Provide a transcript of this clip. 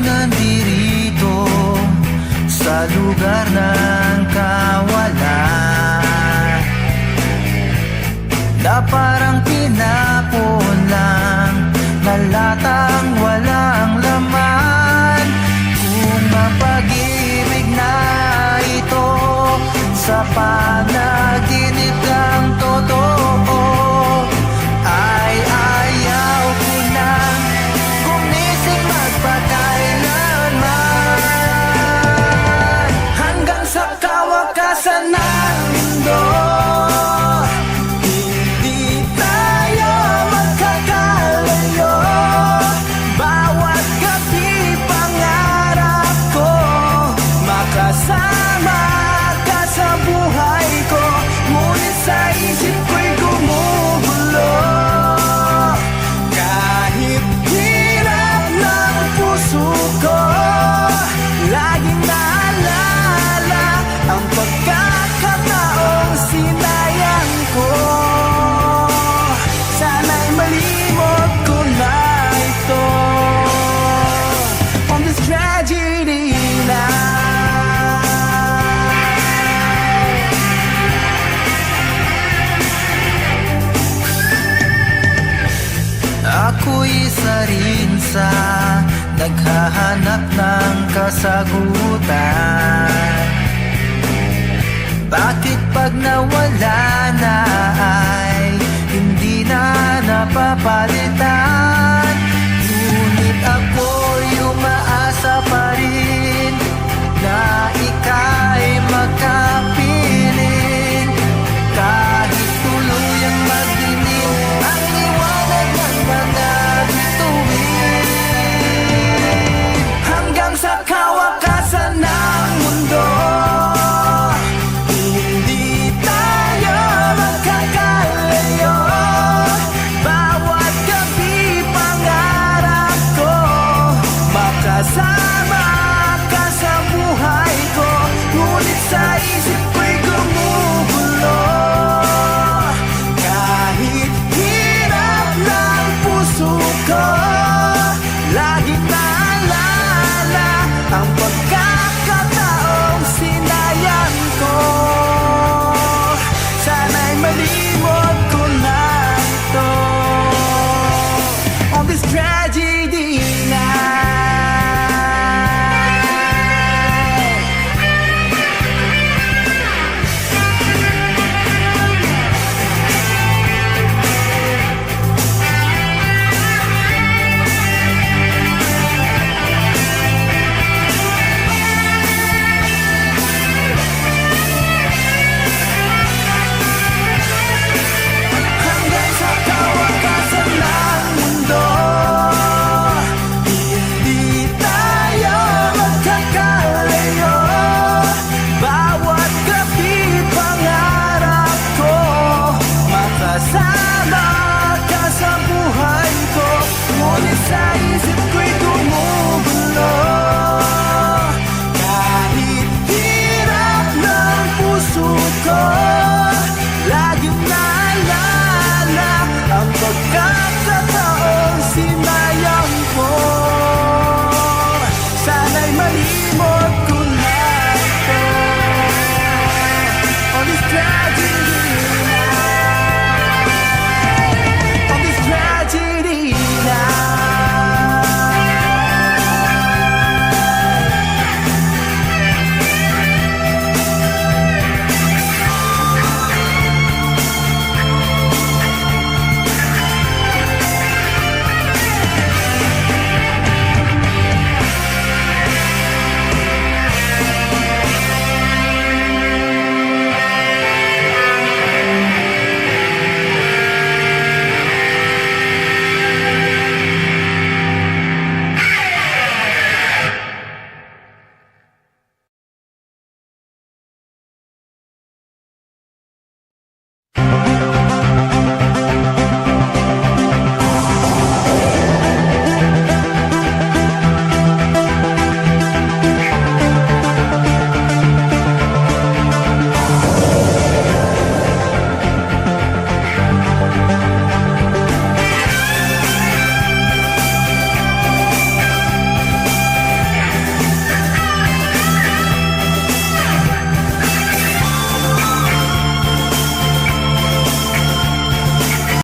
nandirito sa lugar ng kawalan, na parang pinapon lang na latang walang laman. Kung ang pag-ibig na ito sa panaginip lang totoo, ay ayaw ko nang gumising magpakailanman. Hanggang sa kawakasan ng mundo, hindi tayo magkakalayo. Bawat gabi pangarap ko makasama ka sa buhay ko, ngunit sa isip ko'y gumugulo. Kahit hirap ng puso ko, laging naalala ang pagkakataong sinayang ko. Sana'y malimot ko na ito on this tragedy night. Ako'y isa rin sa naghahanap ng kasagutan. Bakit pag nawala na